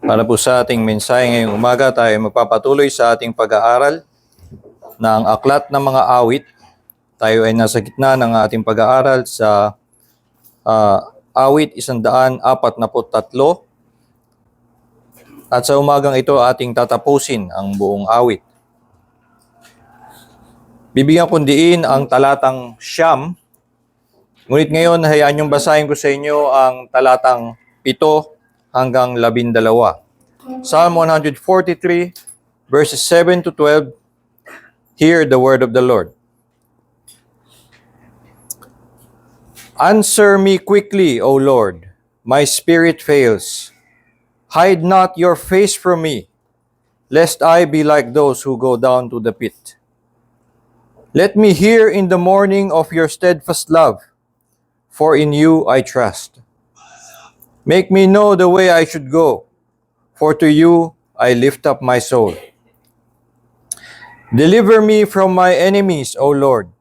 Para po sa ating mensahe ngayong umaga, tayo magpapatuloy sa ating pag-aaral ng aklat ng mga awit. Tayo ay nasa gitna ng ating pag-aaral sa awit 143. At sa umagang ito, ating tatapusin ang buong awit. Bibigyan kong diin ang talatang Siyam. Ngunit ngayon, hayaan niyong basahin ko sa inyo ang talatang 7 hanggang 12. Psalm 143, verses 7 to 12. Hear the word of the Lord. Answer me quickly, O Lord. My spirit fails. Hide not your face from me, lest I be like those who go down to the pit. Let me hear in the morning of your steadfast love, for in you I trust. Make me know the way I should go, for to you I lift up my soul. Deliver me from my enemies, O Lord.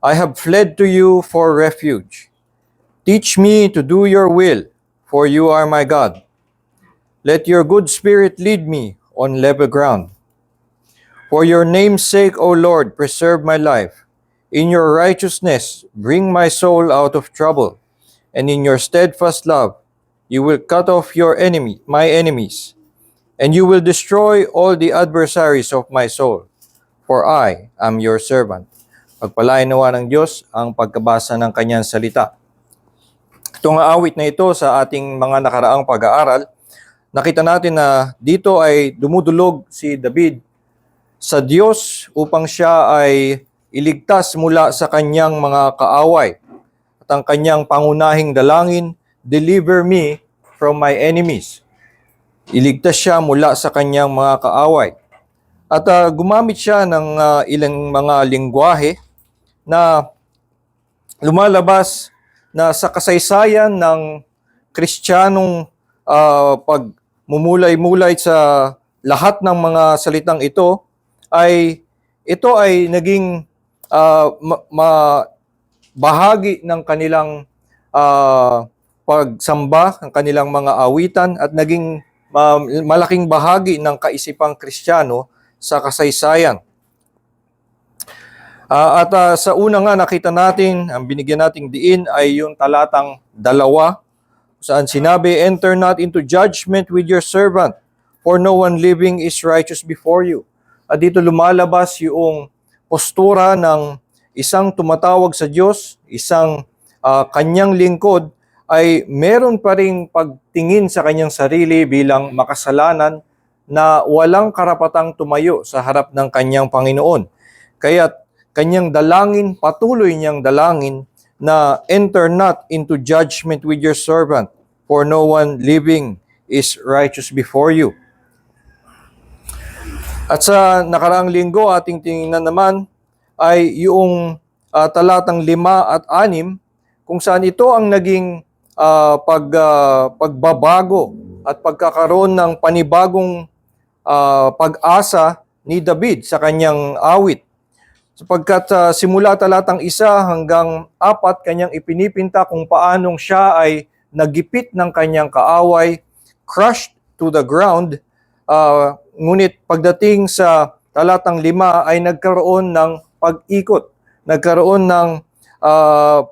I have fled to you for refuge. Teach me to do your will, for you are my God. Let your good spirit lead me on level ground. For your name's sake, O Lord, preserve my life. In your righteousness, bring my soul out of trouble, and in your steadfast love, you will cut off my enemies, and you will destroy all the adversaries of my soul, for I am your servant. Pagpalain nawa ng Diyos ang pagkabasa ng kanyang salita. Itong awit na ito sa ating mga nakaraang pag-aaral, nakita natin na dito ay dumudulog si David sa Diyos upang siya ay iligtas mula sa kanyang mga kaaway. At ang kanyang pangunahing dalangin, deliver me from my enemies. Iligtas siya mula sa kanyang mga kaaway. At gumamit siya ng ilang mga lingwahe na lumalabas na sa kasaysayan ng Kristiyanong pagmumulay-mulay sa lahat ng mga salitang ito ay naging bahagi ng kanilang pagsamba, ng kanilang mga awitan at naging malaking bahagi ng kaisipang Kristiyano sa kasaysayan. Sa una nga nakita natin, ang binigyan nating diin ay yung talatang 2, saan sinabi, enter not into judgment with your servant, for no one living is righteous before you. At dito lumalabas yung postura ng isang tumatawag sa Diyos, isang kanyang lingkod, ay meron pa ring pagtingin sa kanyang sarili bilang makasalanan na walang karapatang tumayo sa harap ng kanyang Panginoon. Kaya kanyang dalangin, patuloy niyang dalangin na enter not into judgment with your servant, for no one living is righteous before you. At sa nakaraang linggo, ating tingnan naman ay yung talatang 5 at 6, kung saan ito ang naging pagbabago at pagkakaroon ng panibagong pag-asa ni David sa kanyang awit. Sapagkat simula talatang 1 hanggang 4, kanyang ipinipinta kung paanong siya ay nagipit ng kanyang kaaway, crushed to the ground. Ngunit pagdating sa talatang 5 ay nagkaroon ng pag-ikot, nagkaroon ng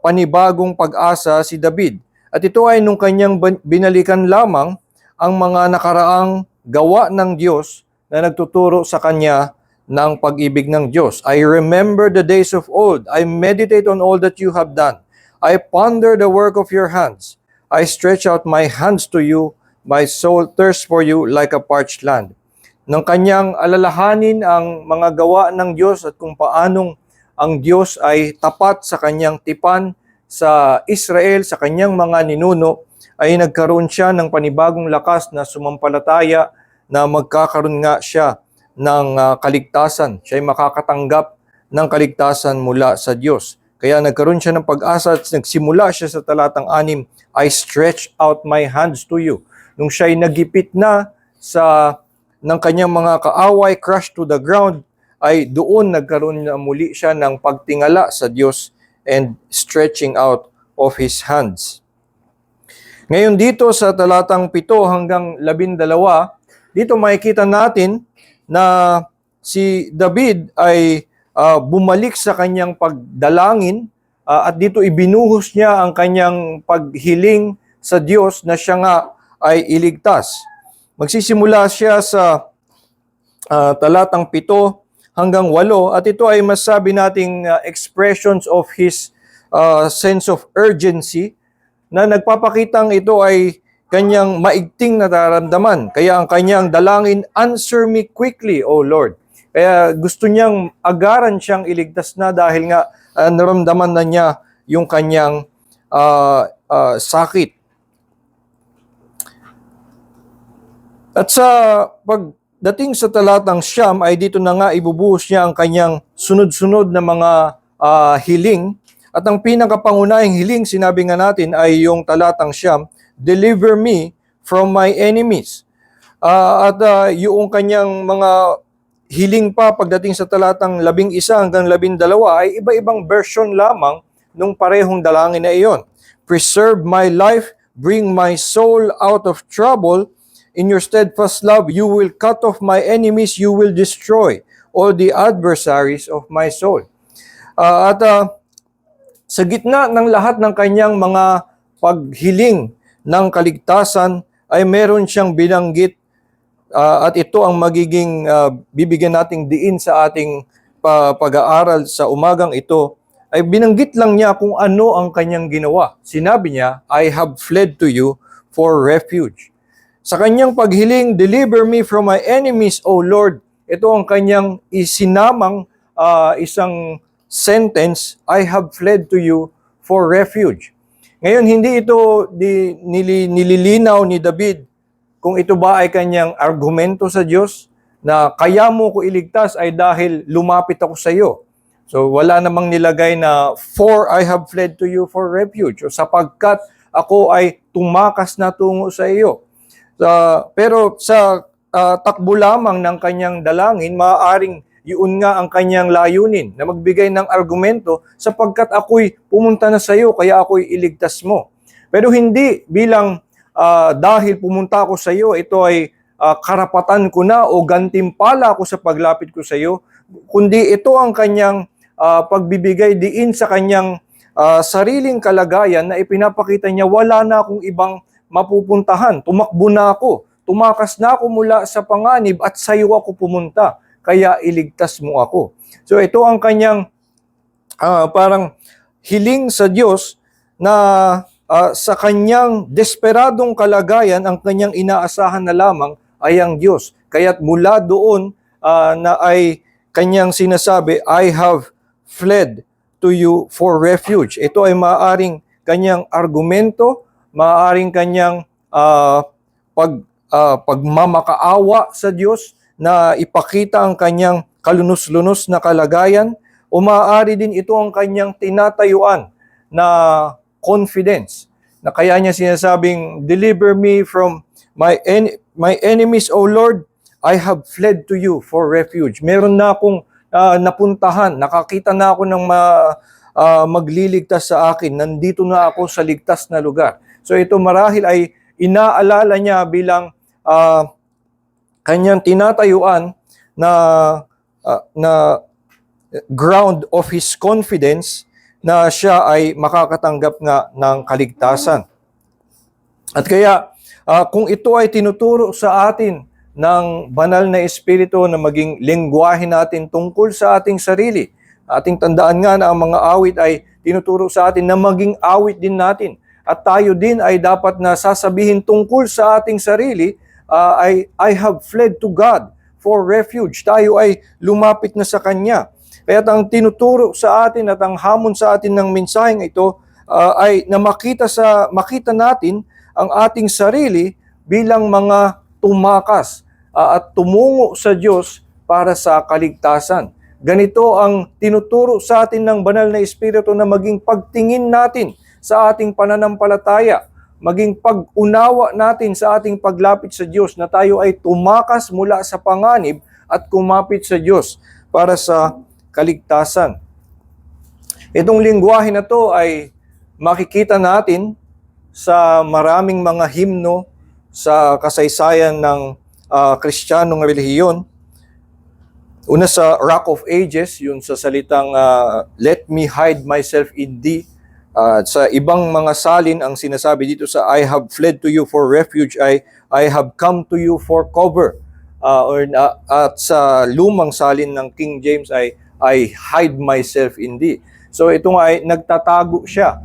panibagong pag-asa si David. At ito ay nung kanyang binalikan lamang ang mga nakaraang gawa ng Diyos na nagtuturo sa kanya ng pag-ibig ng Diyos. I remember the days of old. I meditate on all that you have done. I ponder the work of your hands. I stretch out my hands to you. My soul thirsts for you like a parched land. Nang kanyang alalahanin ang mga gawa ng Diyos at kung paanong ang Diyos ay tapat sa kanyang tipan sa Israel, sa kanyang mga ninuno, ay nagkaroon siya ng panibagong lakas na sumampalataya na magkakaroon nga siya ng kaligtasan. Siya ay makakatanggap ng kaligtasan mula sa Diyos. Kaya nagkaroon siya ng pag-asa at nagsimula siya sa talatang 6, I stretch out my hands to you. Nung siya ay nagipit na ng kanyang mga kaaway, crushed to the ground, ay doon nagkaroon na muli siya ng pagtingala sa Diyos and stretching out of His hands. Ngayon dito sa talatang 7 hanggang 12, dito makikita natin na si David ay bumalik sa kanyang pagdalangin at dito ibinuhos niya ang kanyang paghiling sa Diyos na siya nga ay iligtas. Magsisimula siya sa talatang 7 hanggang 8 at ito ay masabi nating expressions of his sense of urgency na nagpapakitang ito ay kanyang maigting nararamdaman. Kaya ang kanyang dalangin, answer me quickly, O Lord. Kaya gusto niyang agaran siyang iligtas na dahil nga naramdaman na niya yung kanyang sakit. At sa pagdating sa talatang 9 ay dito na nga ibubuhos niya ang kanyang sunod-sunod na mga hiling. At ang pinakapangunahing hiling, sinabi nga natin, ay yung talatang 9, deliver me from my enemies. Yung kanyang mga hiling pa pagdating sa talatang 11 hanggang 12 ay iba-ibang version lamang nung parehong dalangin na iyon. Preserve my life, bring my soul out of trouble. In your steadfast love, you will cut off my enemies, you will destroy all the adversaries of my soul. Sa gitna ng lahat ng kanyang mga paghiling ng kaligtasan, ay meron siyang binanggit at ito ang magiging bibigyan nating diin sa ating pag-aaral sa umagang ito, ay binanggit lang niya kung ano ang kanyang ginawa. Sinabi niya, I have fled to you for refuge. Sa kanyang paghiling, deliver me from my enemies, O Lord. Ito ang kanyang isinamang isang sentence, I have fled to you for refuge. Ngayon, hindi ito nililinaw ni David kung ito ba ay kanyang argumento sa Diyos na kaya mo ko iligtas ay dahil lumapit ako sa iyo. So wala namang nilagay na for I have fled to you for refuge o sapagkat ako ay tumakas na tungo sa iyo. Pero sa takbo lamang ng kanyang dalangin, maaaring yun nga ang kanyang layunin, na magbigay ng argumento sapagkat ako'y pumunta na sa iyo, kaya ako'y iligtas mo. Pero hindi bilang dahil pumunta ako sa iyo, ito ay karapatan ko na o gantimpala ako sa paglapit ko sa iyo, kundi ito ang kanyang pagbibigay diin sa kanyang sariling kalagayan na ipinapakita niya, wala na akong ibang mapupuntahan, tumakbo na ako, tumakas na ako mula sa panganib at sa iyo ako pumunta. Kaya iligtas mo ako. So ito ang kanyang parang hiling sa Diyos na sa kanyang desperadong kalagayan, ang kanyang inaasahan na lamang ay ang Diyos. Kaya't mula doon na ay kanyang sinasabi, I have fled to you for refuge. Ito ay maaaring kanyang argumento, maaaring kanyang pagmamakaawa sa Diyos, na ipakita ang kanyang kalunos-lunos na kalagayan, o maaari din ito ang kanyang tinatayuan na confidence, na kaya niya sinasabing, deliver me from my enemies, O Lord, I have fled to you for refuge. Meron na akong napuntahan, nakakita na ako ng magliligtas sa akin, nandito na ako sa ligtas na lugar. So ito marahil ay inaalala niya bilang kanyang tinatayuan na ground of his confidence na siya ay makakatanggap nga ng kaligtasan. At kaya kung ito ay tinuturo sa atin ng banal na Espiritu na maging lengguwahe natin tungkol sa ating sarili, ating tandaan nga na ang mga awit ay tinuturo sa atin na maging awit din natin. At tayo din ay dapat na sasabihin tungkol sa ating sarili, I have fled to God for refuge. Tayo ay lumapit na sa Kanya. Kaya ang tinuturo sa atin at ang hamon sa atin ng mensaheng ito ay na makita natin ang ating sarili bilang mga tumakas at tumungo sa Diyos para sa kaligtasan. Ganito ang tinuturo sa atin ng banal na Espiritu na maging pagtingin natin sa ating pananampalataya, maging pag-unawa natin sa ating paglapit sa Diyos na tayo ay tumakas mula sa panganib at kumapit sa Diyos para sa kaligtasan. Itong lingwahe na to ay makikita natin sa maraming mga himno sa kasaysayan ng Kristiyanong relihiyon. Una sa Rock of Ages, yun sa salitang let me hide myself in thee. Sa ibang mga salin, ang sinasabi dito sa I have fled to you for refuge ay I have come to you for cover. At sa lumang salin ng King James ay I hide myself in thee. So ito nga ay nagtatago siya.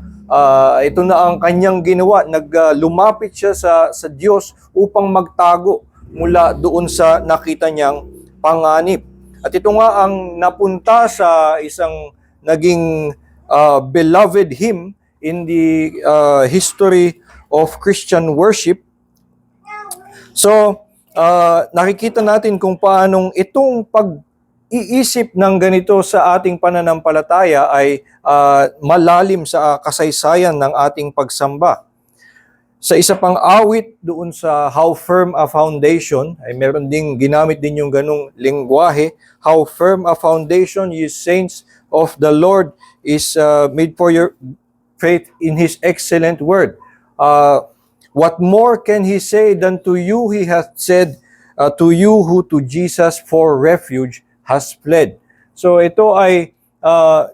Ito na ang kanyang ginawa. Lumapit siya sa Diyos upang magtago mula doon sa nakita niyang panganib. At ito nga ang napunta sa isang naging beloved hymn in the history of Christian worship. So, nakikita natin kung paanong itong pag-iisip ng ganito sa ating pananampalataya ay malalim sa kasaysayan ng ating pagsamba. Sa isa pang awit doon sa How Firm a Foundation, ay meron ding ginamit din yung ganung lengguwahe. How firm a foundation, ye saints of the Lord, is made for your faith in His excellent word. What more can He say than to you He hath said, to you who to Jesus for refuge has fled. So ito ay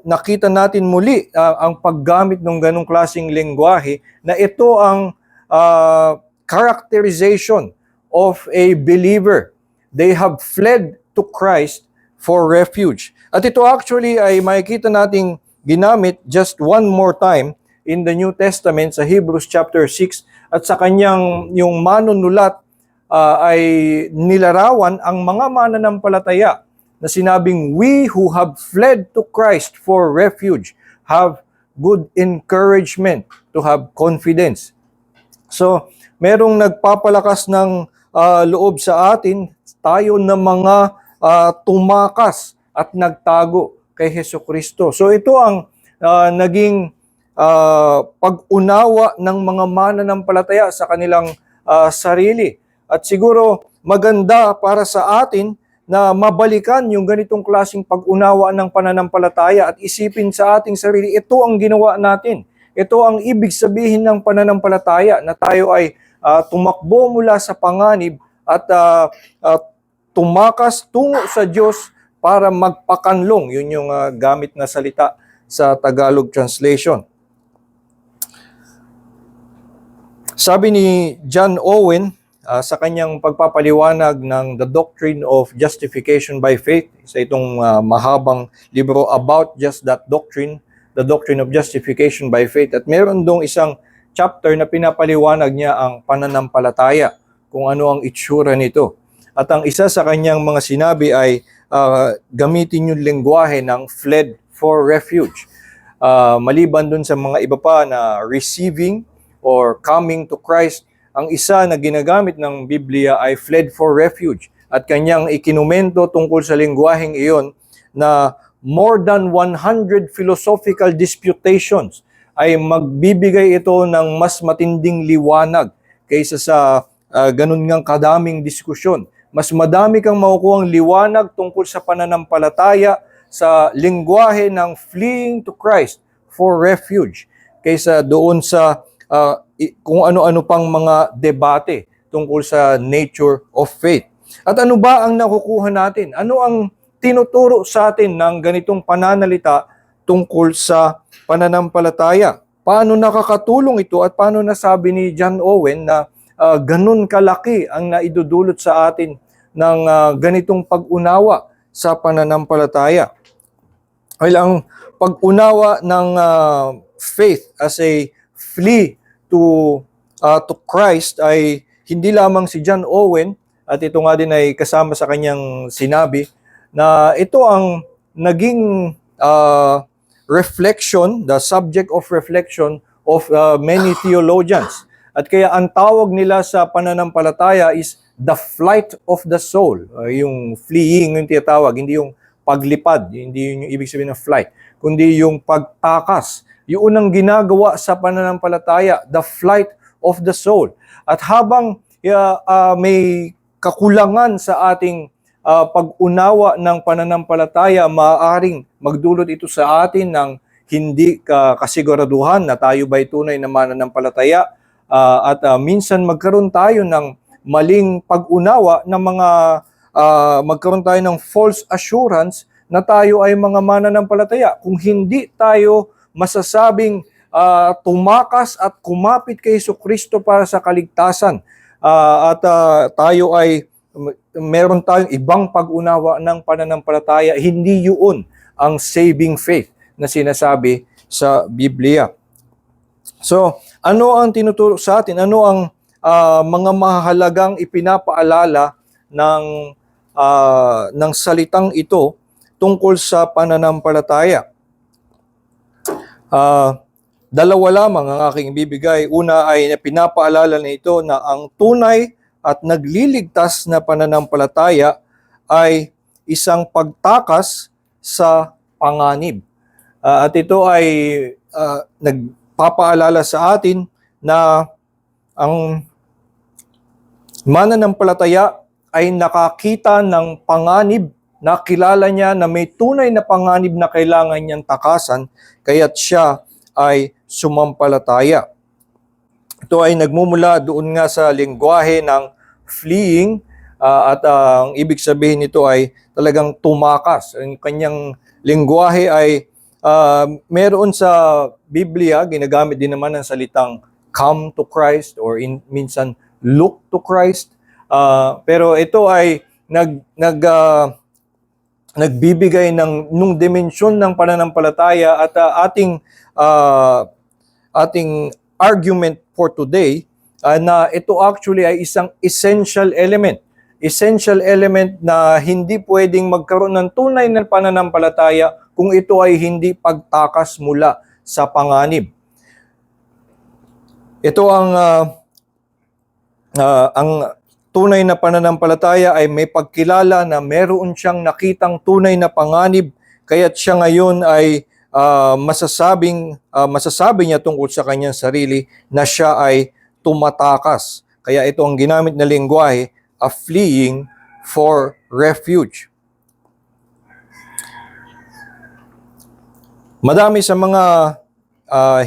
nakita natin muli ang paggamit ng ganung klaseng lengguwahe na ito ang characterization of a believer. They have fled to Christ for refuge. At ito actually ay makikita nating ginamit just one more time in the New Testament sa Hebrews chapter 6 at sa kanyang yung manunulat ay nilarawan ang mga mananampalataya na sinabing we who have fled to Christ for refuge have good encouragement to have confidence. So, merong nagpapalakas ng loob sa atin, tayo na mga tumakas at nagtago kay Hesukristo. So, ito ang naging pag-unawa ng mga mananampalataya sa kanilang sarili. At siguro maganda para sa atin na mabalikan yung ganitong klaseng pag-unawa ng pananampalataya at isipin sa ating sarili, ito ang ginawa natin. Ito ang ibig sabihin ng pananampalataya na tayo ay tumakbo mula sa panganib at tumakas tungo sa Diyos para magpakanlong. Yun yung gamit na salita sa Tagalog translation. Sabi ni John Owen sa kanyang pagpapaliwanag ng The Doctrine of Justification by Faith, sa itong mahabang libro about just that doctrine, The Doctrine of Justification by Faith. At meron dong isang chapter na pinapaliwanag niya ang pananampalataya, kung ano ang itsura nito. At ang isa sa kanyang mga sinabi ay gamitin yung lengguwahe ng fled for refuge. Maliban dun sa mga iba pa na receiving or coming to Christ, ang isa na ginagamit ng Biblia ay fled for refuge. At kanyang ikinumento tungkol sa lengguwaheng iyon na more than 100 philosophical disputations ay magbibigay ito ng mas matinding liwanag kaysa sa ganun ngang kadaming diskusyon. Mas madami kang makukuhang liwanag tungkol sa pananampalataya sa lengguwahe ng fleeing to Christ for refuge kaysa doon sa kung ano-ano pang mga debate tungkol sa nature of faith. At ano ba ang nakukuha natin? Ano ang tinuturo sa atin ng ganitong pananalita tungkol sa pananampalataya? Paano nakakatulong ito at paano nasabi ni John Owen na ganun kalaki ang naidudulot sa atin ng ganitong pag-unawa sa pananampalataya? Well, ang pag-unawa ng faith as a plea to Christ ay hindi lamang si John Owen, at ito nga din ay kasama sa kanyang sinabi, na ito ang naging reflection, the subject of reflection of many theologians. At kaya ang tawag nila sa pananampalataya is the flight of the soul. Yung fleeing yung tinatawag, hindi yung paglipad, hindi yung ibig sabihin ng flight, kundi yung pagtakas. Yung unang ginagawa sa pananampalataya, the flight of the soul. At habang may kakulangan sa ating pag-unawa ng pananampalataya, maaaring magdulot ito sa atin ng hindi kasiguraduhan na tayo ba'y tunay na mananampalataya Minsan magkaroon tayo ng maling pag-unawa ng mga magkaroon tayo ng false assurance na tayo ay mga mananampalataya. Kung hindi tayo masasabing tumakas at kumapit kay Jesucristo para sa kaligtasan, tayo ay meron tayong ibang pag-unawa ng pananampalataya, hindi yun ang saving faith na sinasabi sa Biblia. So, ano ang tinuturo sa atin? Ano ang mga mahalagang ipinapaalala ng salitang ito tungkol sa pananampalataya? Dalawa lamang ang aking ibibigay. Una ay pinapaalala na ito na ang tunay at nagliligtas na pananampalataya ay isang pagtakas sa panganib. At ito ay nagpapaalala sa atin na ang mananampalataya ay nakakita ng panganib, nakilala niya na may tunay na panganib na kailangan niyang takasan, kaya't siya ay sumampalataya. Ito ay nagmumula doon nga sa lengguwahe ng fleeing, at ang ibig sabihin nito ay talagang tumakas. Ang kanyang lengguwahe ay meron sa Biblia, ginagamit din naman ang salitang come to Christ or minsan look to Christ. Pero ito ay nagbibigay nung dimensyon ng pananampalataya at ating argument for today na ito actually ay isang essential element. Essential element na hindi pwedeng magkaroon ng tunay na pananampalataya kung ito ay hindi pagtakas mula sa panganib. Ito ang tunay na pananampalataya ay may pagkilala na meron siyang nakitang tunay na panganib, kaya't siya ngayon ay masasabi niya tungkol sa kanyang sarili na siya ay tumatakas. Kaya ito ang ginamit na lengguwahe, a fleeing for refuge. Madami sa mga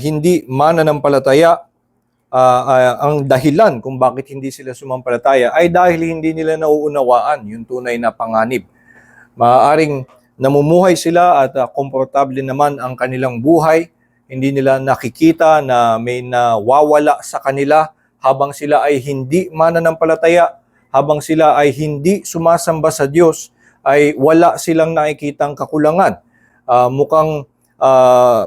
hindi mananampalataya, ang dahilan kung bakit hindi sila sumampalataya ay dahil hindi nila nauunawaan yung tunay na panganib. Maaaring namumuhay sila at komportable naman ang kanilang buhay. Hindi nila nakikita na may nawawala sa kanila habang sila ay hindi mananampalataya, habang sila ay hindi sumasamba sa Diyos, ay wala silang nakikitang kakulangan. Mukhang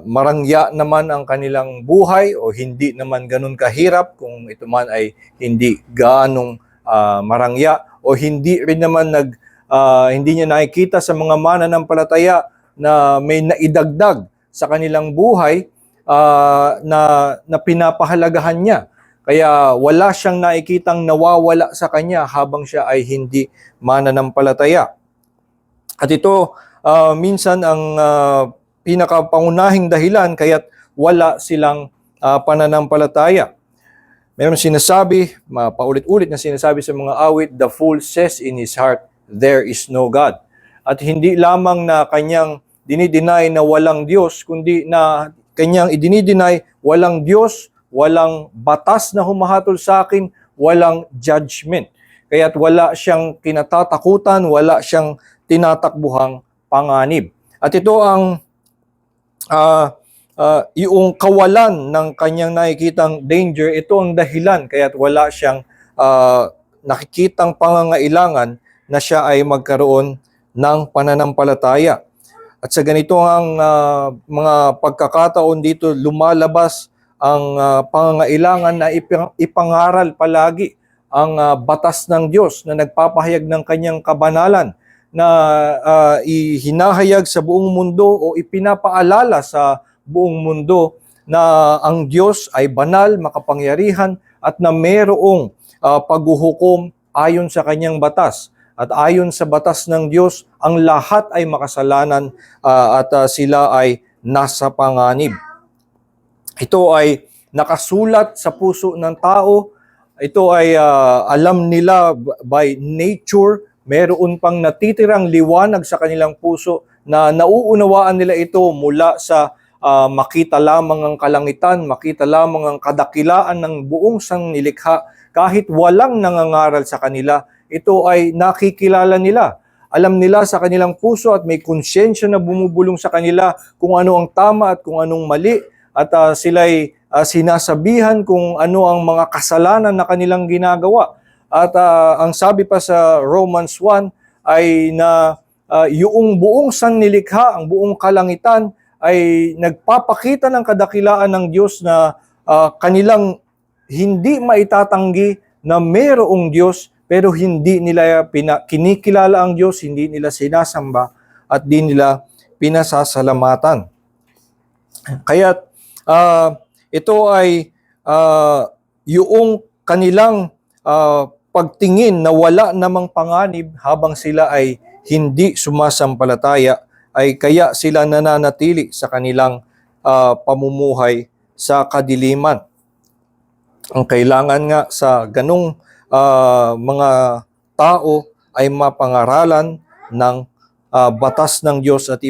marangya naman ang kanilang buhay o hindi naman ganun kahirap kung ito man ay hindi gaanong marangya o hindi rin naman hindi niya nakikita sa mga mananampalataya na may naidagdag sa kanilang buhay na pinapahalagahan niya. Kaya wala siyang nakikitang nawawala sa kanya habang siya ay hindi mananampalataya. At ito minsan ang pinakapangunahing dahilan kaya't wala silang pananampalataya. Mayroon sinasabi, paulit-ulit na sinasabi sa mga awit, the fool says in his heart, there is no God. At hindi lamang na kanyang dinideny na walang Diyos, kundi na kanyang idinideny walang Diyos, walang batas na humahatol sa akin, walang judgment. Kaya't wala siyang kinatatakutan, wala siyang tinatakbuhang panganib. At ito ang yung kawalan ng kanyang nakikitang danger, ito ang dahilan kaya't wala siyang nakikitang pangangailangan na siya ay magkaroon ng pananampalataya. At sa ganito ang mga pagkakataon dito, lumalabas ang pangangailangan na ipangaral palagi ang batas ng Diyos na nagpapahayag ng kanyang kabanalan, na ihinahayag sa buong mundo o ipinapaalala sa buong mundo na ang Diyos ay banal, makapangyarihan at na mayroong paghuhukom ayon sa kanyang batas. At ayon sa batas ng Diyos, ang lahat ay makasalanan at sila ay nasa panganib. Ito ay nakasulat sa puso ng tao. Ito ay alam nila by nature. Meron pang natitirang liwanag sa kanilang puso na nauunawaan nila ito mula sa makita lamang ang kalangitan, makita lamang ang kadakilaan ng buong sangnilikha, kahit walang nangangaral sa kanila, ito ay nakikilala nila. Alam nila sa kanilang puso at may konsyensya na bumubulong sa kanila kung ano ang tama at kung anong mali, at sila'y sinasabihan kung ano ang mga kasalanan na kanilang ginagawa. At ang sabi pa sa Romans 1 ay na yung buong sannilikha, ang buong kalangitan ay nagpapakita ng kadakilaan ng Diyos na kanilang hindi maitatanggi na mayroong Diyos, pero hindi nila kinikilala ang Diyos, hindi nila sinasamba at di nila pinasasalamatan. Kaya ito ay yung kanilang pagtingin na wala namang panganib habang sila ay hindi sumasampalataya, ay kaya sila nananatili sa kanilang pamumuhay sa kadiliman. Ang kailangan nga sa ganong mga tao ay mapangaralan ng batas ng Diyos at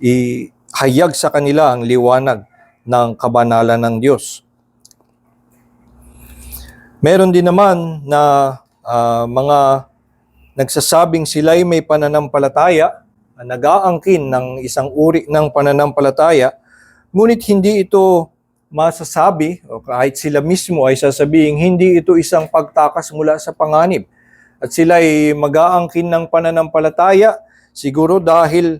ihayag sa kanila ang liwanag ng kabanalan ng Diyos. Meron din naman na mga nagsasabing sila'y may pananampalataya, nag-aangkin ng isang uri ng pananampalataya, ngunit hindi ito masasabi, o kahit sila mismo ay sasabihin, hindi ito isang pagtakas mula sa panganib. At sila ay mag-aangkin ng pananampalataya, siguro dahil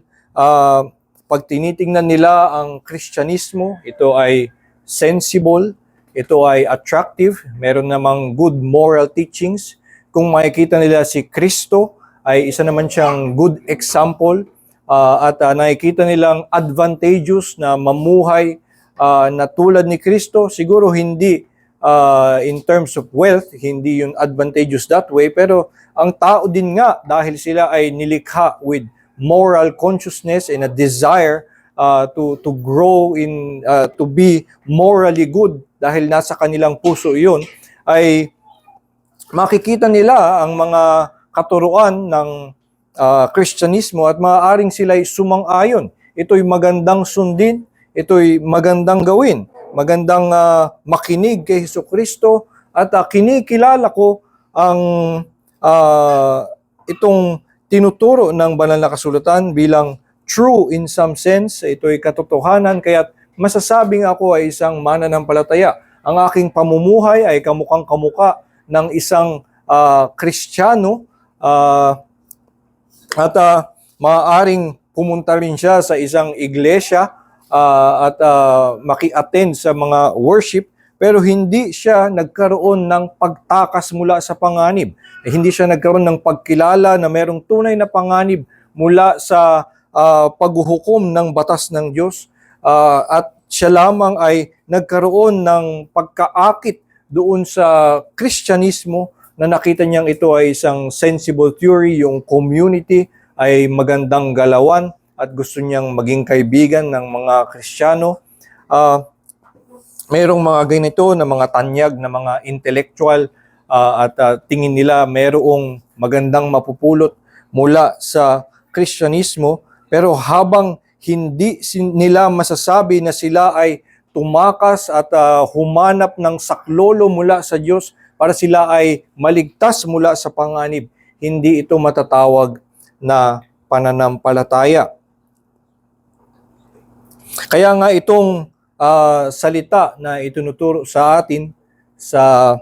pag tinitingnan nila ang Kristyanismo, ito ay sensible, ito ay attractive, meron namang good moral teachings. Kung makikita nila si Kristo, ay isa naman siyang good example, at nakikita nilang advantageous na mamuhay na tulad ni Kristo. Siguro hindi in terms of wealth, hindi yun advantageous that way, pero ang tao din nga, dahil sila ay nilikha with moral consciousness and a desire to grow in to be morally good, dahil nasa kanilang puso yun, ay makikita nila ang mga katuruan ng Kristyanismo at maaaring sila'y sumang-ayon. Ito'y magandang sundin, ito'y magandang gawin, magandang makinig kay Hesukristo, at kinikilala ko ang itong tinuturo ng banal na kasulatan bilang true in some sense. Ito'y katotohanan, kaya masasabing ako ay isang mananampalataya. Ang aking pamumuhay ay kamukhang kamuka ng isang Kristiyano, at maaaring pumunta rin siya sa isang iglesia at maki-attend sa mga worship, pero hindi siya nagkaroon ng pagtakas mula sa panganib. Hindi siya nagkaroon ng pagkilala na mayroong tunay na panganib mula sa paghuhukom ng batas ng Diyos, at siya lamang ay nagkaroon ng pagkaakit doon sa Kristyanismo na nakita niyang ito ay isang sensible theory, yung community ay magandang galawan at gusto niyang maging kaibigan ng mga Kristiyano. Mayroong mga ganito na mga tanyag na mga intellectual, at tingin nila mayroong magandang mapupulot mula sa Kristyanismo, pero habang hindi nila masasabi na sila ay tumakas at humanap ng saklolo mula sa Diyos para sila ay maligtas mula sa panganib, hindi ito matatawag na pananampalataya. Kaya nga itong salita na itinuturo sa atin sa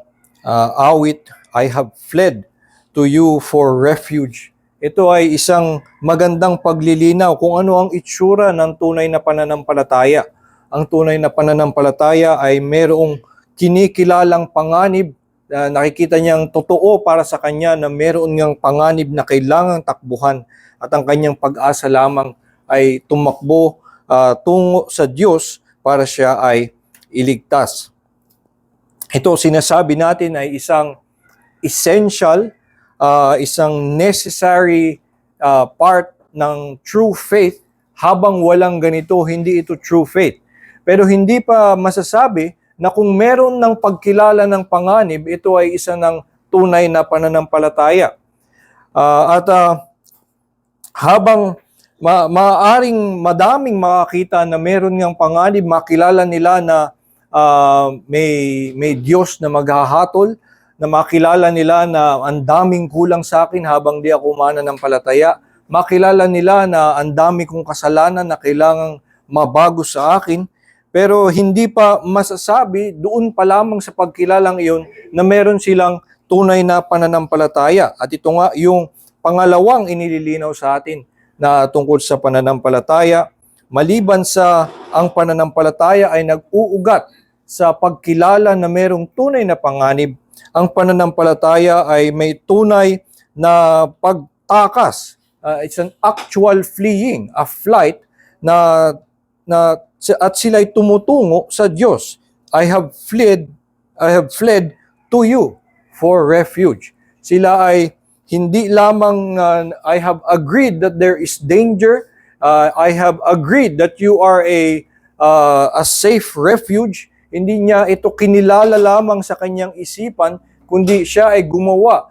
awit, I have fled to you for refuge. Ito ay isang magandang paglilinaw kung ano ang itsura ng tunay na pananampalataya. Ang tunay na pananampalataya ay mayroong kinikilalang panganib, nakikita niyang totoo para sa kanya na meron niyang panganib na kailangang takbuhan, at ang kanyang pag-asa lamang ay tumakbo tungo sa Diyos para siya ay iligtas. Ito sinasabi natin ay isang essential, isang necessary part ng true faith. Habang walang ganito, hindi ito true faith. Pero hindi pa masasabi na kung meron ng pagkilala ng panganib, ito ay isa ng tunay na pananampalataya. Habang Maaring madaming makakita na meron ngang panganib, makilala nila na may Diyos na maghahatol, na makilala nila na ang daming kulang sa akin habang di ako mananampalataya, makilala nila na ang dami kong kasalanan na kailangang mabago sa akin, pero hindi pa masasabi doon pa lamang sa pagkilalang iyon na meron silang tunay na pananampalataya. At ito nga yung pangalawang inililinaw sa atin na tungkol sa pananampalataya, maliban sa ang pananampalataya ay nag-uugat sa pagkilala na merong tunay na panganib, ang pananampalataya ay may tunay na pagtakas. It's an actual fleeing, a flight na at sila'y tumutungo sa Diyos. I have fled to you for refuge. Sila ay hindi lamang I have agreed that there is danger. I have agreed that you are a safe refuge. Hindi niya ito kinilala lamang sa kanyang isipan, kundi siya ay gumawa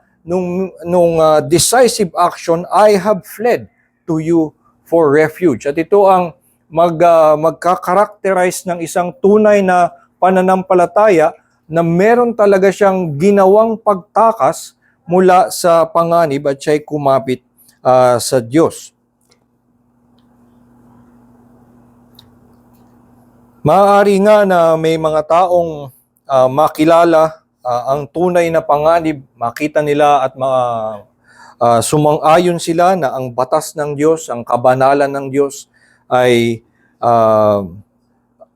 nung decisive action. I have fled to you for refuge. At ito ang magkakarakterize ng isang tunay na pananampalataya na meron talaga siyang ginawang pagtakas mula sa panganib at siya'y kumapit sa Diyos. Maaari nga na may mga taong makilala ang tunay na panganib, makita nila at sumang-ayon sila na ang batas ng Diyos, ang kabanalan ng Diyos ay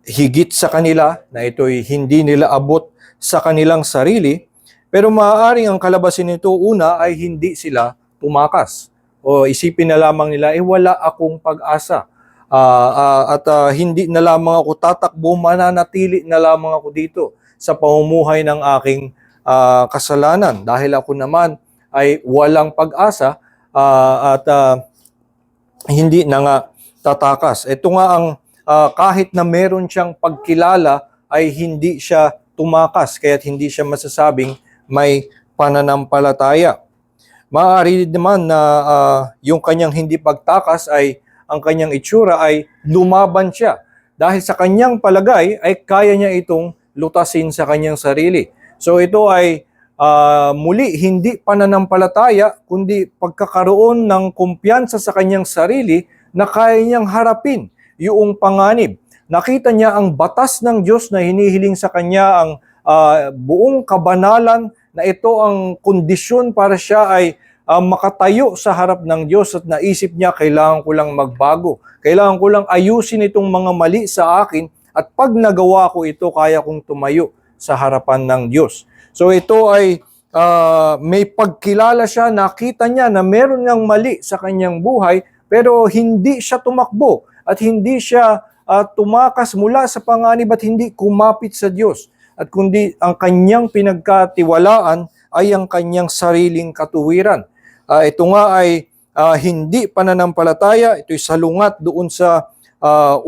higit sa kanila, na ito'y hindi nila abot sa kanilang sarili. Pero maaaring ang kalabasin nito, una ay hindi sila tumakas. O isipin na lamang nila, wala akong pag-asa. Hindi na lamang ako tatakbo, mananatili na lamang ako dito sa pamumuhay ng aking kasalanan. Dahil ako naman ay walang pag-asa hindi na nga tatakas. Ito nga ang kahit na meron siyang pagkilala ay hindi siya tumakas, kaya't hindi siya masasabing may pananampalataya. Maaari naman na yung kanyang hindi pagtakas ay ang kanyang itsura ay lumaban siya. Dahil sa kanyang palagay ay kaya niya itong lutasin sa kanyang sarili. So ito ay muli hindi pananampalataya kundi pagkakaroon ng kumpiyansa sa kanyang sarili na kaya niyang harapin yung panganib. Nakita niya ang batas ng Diyos na hinihiling sa kanya, ang buong kabanalan, na ito ang kondisyon para siya ay makatayo sa harap ng Diyos, at naisip niya, kailangan ko lang magbago. Kailangan ko lang ayusin itong mga mali sa akin, at pag nagawa ko ito, kaya kong tumayo sa harapan ng Diyos. So ito ay may pagkilala siya, nakita niya na meron ngang mali sa kanyang buhay, pero hindi siya tumakbo at hindi siya tumakas mula sa panganib at hindi kumapit sa Diyos. At kundi ang kanyang pinagkatiwalaan ay ang kanyang sariling katuwiran. Ito nga ay hindi pananampalataya, ito'y salungat doon sa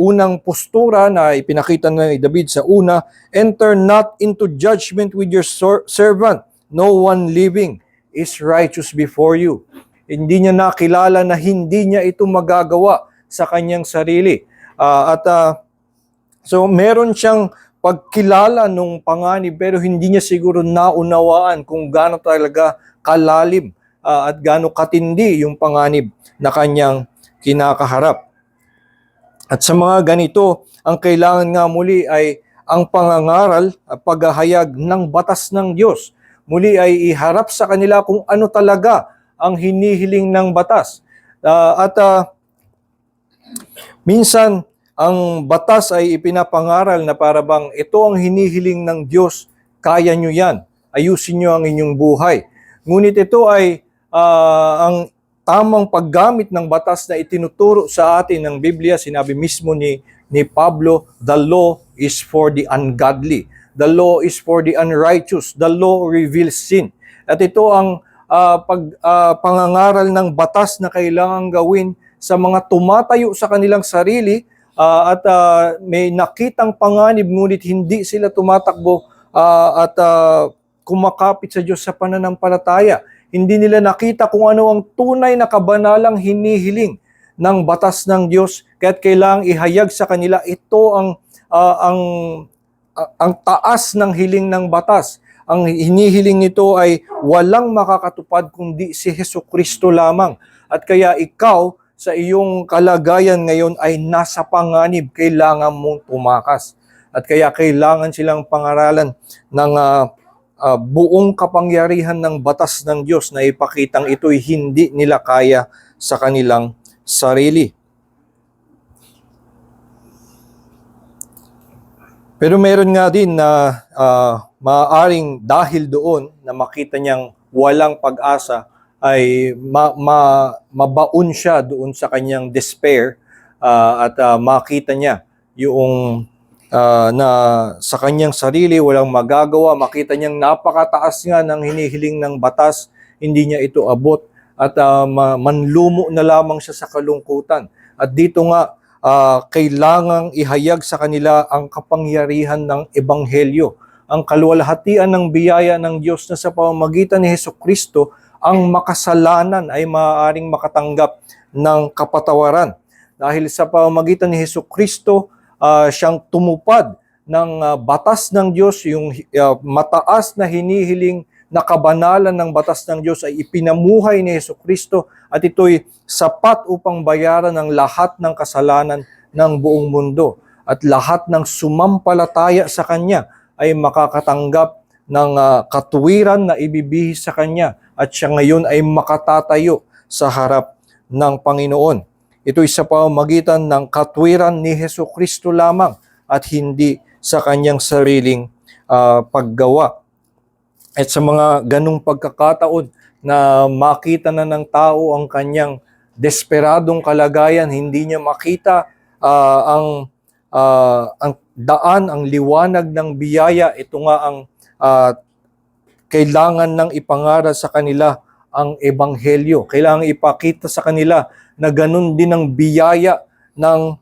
unang postura na ipinakita ni David sa una, enter not into judgment with your servant, no one living is righteous before you. Hindi niya nakilala na hindi niya ito magagawa sa kanyang sarili. So meron siyang pagkilala nung panganib, pero hindi niya siguro naunawaan kung gaano talaga kalalim at gaano katindi yung panganib na kanyang kinakaharap. At sa mga ganito, ang kailangan nga muli ay ang pangangaral at paghahayag ng batas ng Diyos. Muli ay iharap sa kanila kung ano talaga ang hinihiling ng batas. Minsan, ang batas ay ipinapangaral na para bang ito ang hinihiling ng Diyos, kaya nyo yan, ayusin nyo ang inyong buhay. Ngunit ito ay ang tamang paggamit ng batas na itinuturo sa atin ng Biblia. Sinabi mismo ni Pablo, the law is for the ungodly. The law is for the unrighteous. The law reveals sin. At ito ang pangangaral ng batas na kailangan gawin sa mga tumatayo sa kanilang sarili at may nakitang panganib ngunit hindi sila tumatakbo at kumakapit sa Diyos sa pananampalataya. Hindi nila nakita kung ano ang tunay na kabanalang hinihiling ng batas ng Diyos, kaya't kailangang ihayag sa kanila ito ang taas ng hiling ng batas. Ang hinihiling nito ay walang makakatupad kundi si Hesukristo lamang. At kaya ikaw sa iyong kalagayan ngayon ay nasa panganib, kailangan mong tumakas. At kaya kailangan silang pangaralan ng buong kapangyarihan ng batas ng Diyos na ipakitang ito'y hindi nila kaya sa kanilang sarili. Pero meron nga din na maaaring dahil doon na makita niyang walang pag-asa ay mabaon siya doon sa kanyang despair at makita niya yung na sa kanyang sarili walang magagawa, makita niyang napakataas nga ng hinihiling ng batas, hindi niya ito abot at manlumo na lamang siya sa kalungkutan. At dito nga kailangang ihayag sa kanila ang kapangyarihan ng Ebanghelyo, ang kaluwalhatian ng biyaya ng Diyos na sa pamamagitan ni Hesukristo ang makasalanan ay maaaring makatanggap ng kapatawaran. Dahil sa pamamagitan ni Hesukristo, siyang tumupad ng batas ng Diyos, yung mataas na hinihiling na kabanalan ng batas ng Diyos ay ipinamuhay ni Hesukristo at ito'y sapat upang bayaran ang lahat ng kasalanan ng buong mundo. At lahat ng sumampalataya sa Kanya ay makakatanggap ng katuwiran na ibibihis sa Kanya at siya ngayon ay makatatayo sa harap ng Panginoon. Ito'y sa pamamagitan ng katwiran ni Hesukristo lamang at hindi sa kanyang sariling paggawa. At sa mga ganong pagkakataon na makita na ng tao ang kanyang desperadong kalagayan, hindi niya makita ang daan, ang liwanag ng biyaya, ito nga ang kailangan ng ipangaral sa kanila ang Ebanghelyo. Kailangan ipakita sa kanila na ganun din ang biyaya ng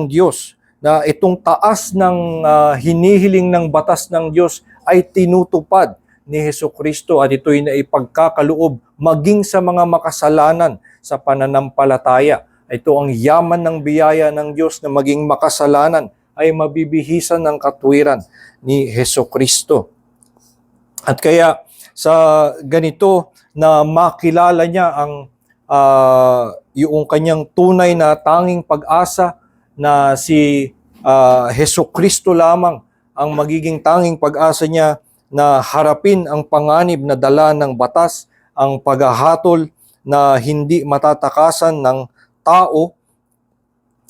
Diyos, na itong taas ng hinihiling ng batas ng Diyos ay tinutupad ni Hesukristo at ito'y naipagkakaloob maging sa mga makasalanan sa pananampalataya. Ito ang yaman ng biyaya ng Diyos na maging makasalanan ay mabibihisan ng katwiran ni Hesukristo. At kaya sa ganito na makilala niya ang yung kanyang tunay na tanging pag-asa na si Hesukristo lamang ang magiging tanging pag-asa niya na harapin ang panganib na dala ng batas, ang paghahatol na hindi matatakasan ng tao,